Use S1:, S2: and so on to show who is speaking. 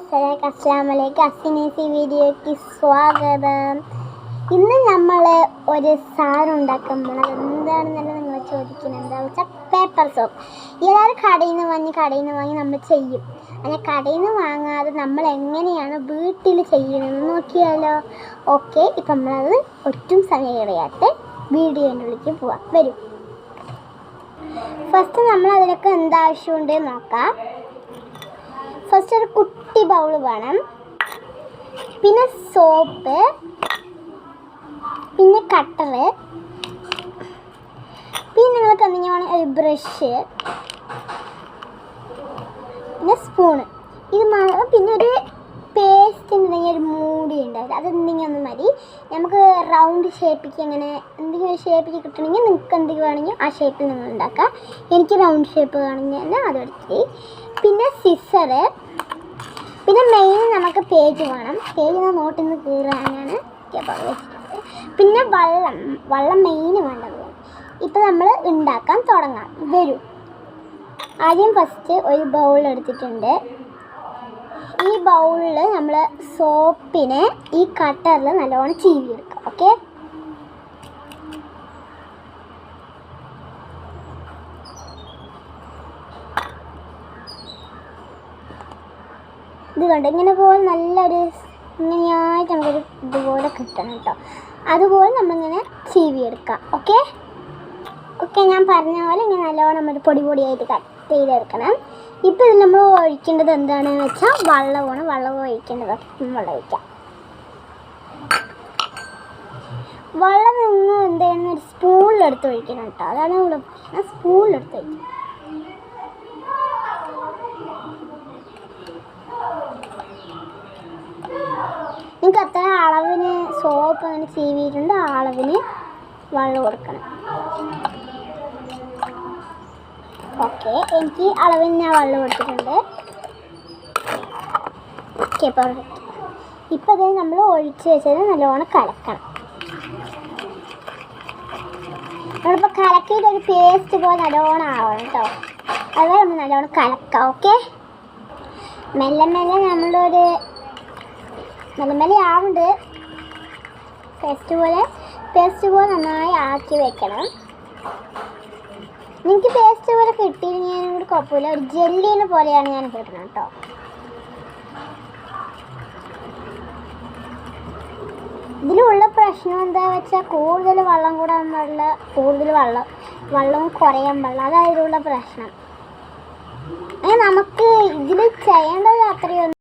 S1: അസ്സലാമലൈക്കും. അസിനീസി വീഡിയോയ്ക്ക് സ്വാഗതം. ഇന്ന് നമ്മൾ ഒരു സാധനം ഉണ്ടാക്കാൻ പോണത് എന്താണെന്നല്ല നിങ്ങൾ ചോദിക്കുന്നത്. എന്താണെന്ന് വെച്ചാൽ പേപ്പർ സോപ്പ്. എല്ലാവരും കടയിൽ നിന്ന് വാങ്ങി നമ്മൾ ചെയ്യും. അങ്ങനെ കടയിൽ നിന്ന് വാങ്ങാതെ നമ്മൾ എങ്ങനെയാണ് വീട്ടിൽ ചെയ്യുന്നതെന്ന് നോക്കിയാലോ? ഓക്കെ, ഇപ്പം നമ്മളത് ഒട്ടും സമയം കളയാതെ വീഡിയോൻ്റെ ഉള്ളിലേക്ക് പോവാം. വരും. ഫസ്റ്റ് നമ്മൾ അതിനൊക്കെ എന്താവശ്യമുണ്ട് നോക്കാം. ഫസ്റ്റ് ഒരു കുട്ടി ബൗൾ വേണം, പിന്നെ സോപ്പ്, പിന്നെ കട്ടറ്, പിന്നെ നിങ്ങൾക്ക് എന്തെങ്കിലും വേണം ഒരു ബ്രഷ്, പിന്നെ സ്പൂണ്. ഇത് പിന്നെ ഒരു പേസ്റ്റ് ഉണ്ടെങ്കിൽ ഒരു മൂടി ഉണ്ടാവില്ല, അതെന്തെങ്കിലും ഒന്ന് മതി. നമുക്ക് റൗണ്ട് ഷേപ്പിക്ക് അങ്ങനെ എന്തെങ്കിലും ഒരു ഷേപ്പിക്ക് കിട്ടണമെങ്കിൽ നിങ്ങൾക്ക് എന്തെങ്കിലും വേണമെങ്കിൽ ആ ഷേപ്പിൽ നിങ്ങൾ ഉണ്ടാക്കാം. എനിക്ക് റൗണ്ട് ഷേപ്പ് വേണമെങ്കിൽ അതെടുത്ത്. പിന്നെ സിസറ്, പിന്നെ മെയിൻ നമുക്ക് പേജ് വേണം. പേജ് നോട്ടിൽ നിന്ന് കീറാനാണ് വെച്ചിട്ടുണ്ട്. പിന്നെ വെള്ളം മെയിൻ വേണ്ടത്. ഇപ്പം നമ്മൾ ഉണ്ടാക്കാൻ തുടങ്ങാം. വരൂ. ആദ്യം ഫസ്റ്റ് ഒരു ബൗൾ എടുത്തിട്ടുണ്ട്. ഈ ബൗളിൽ നമ്മൾ സോപ്പിനെ ഈ കട്ടറിൽ നല്ലോണം ചീവിയെടുക്കാം. ഓക്കെ, ഇത് കണ്ട് ഇങ്ങനെ പോലെ നല്ലൊരു ഇങ്ങനെയായിട്ട് നമുക്കൊരു ഇതുപോലെ കിട്ടണം കേട്ടോ. അതുപോലെ നമ്മളിങ്ങനെ ചീവിയെടുക്കാം. ഓക്കെ, ഞാൻ പറഞ്ഞ പോലെ ഇങ്ങനെ നല്ലോണം നമ്മൾ പൊടിയായിട്ട് കട്ട് ചെയ്തെടുക്കണം. ഇപ്പോൾ ഇത് നമ്മൾ ഒഴിക്കേണ്ടത് എന്താണെന്ന് വെച്ചാൽ വെള്ളമാണ്. വെള്ളം ഒഴിക്കേണ്ടത് വെള്ളം ഒഴിക്കാം. വെള്ളം നിങ്ങൾ എന്തായാലും ഒരു സ്പൂണിലെടുത്ത് ഒഴിക്കണം കേട്ടോ. അതാണ് ഇവിടെ പ്രശ്നം. സ്പൂണിലെടുത്ത് ഒഴിക്കണം. നിങ്ങൾക്ക് എത്ര അളവിന് സോപ്പ് അങ്ങനെ ചീവിയിട്ടുണ്ട് ആ അളവിന് വെള്ളം കൊടുക്കണം. ഓക്കെ, എനിക്ക് അളവിന് ഞാൻ വെള്ളം കൊടുത്തിട്ടുണ്ട്. Okay, perfect. ഇപ്പം അത് നമ്മൾ ഒഴിച്ച് വെച്ചത് നല്ലോണം കലക്കണം. നമ്മളിപ്പോൾ കലക്കിയിട്ട് ഒരു പേസ്റ്റ് പോലെ നല്ലോണം ആവണം കേട്ടോ. അതുപോലെ നമ്മൾ നല്ലോണം കലക്കാം. ഓക്കെ, മെല്ലെ നമ്മളൊരു മെല്ലെ ആവുന്നുണ്ട്. പേസ്റ്റ് പോലെ നന്നായി ആക്കി വെക്കണം. എനിക്ക് പേസ്റ്റ് പോലെ കിട്ടിയില്ലെങ്കിൽ ഞാനും കൂടി കുഴപ്പമില്ല. ഒരു ജെല്ലിനെ പോലെയാണ് ഞാൻ കിട്ടണം കേട്ടോ. ഇതിലുള്ള പ്രശ്നം എന്താണെന്ന് വെച്ചാൽ കൂടുതൽ വെള്ളം കൂടാൻ പാടില്ല, കൂടുതൽ വെള്ളവും കുറയാൻ പാടില്ല. അതായതിലുള്ള പ്രശ്നം. നമുക്ക് ഇതിൽ ചെയ്യേണ്ടത് അത്രയൊന്നും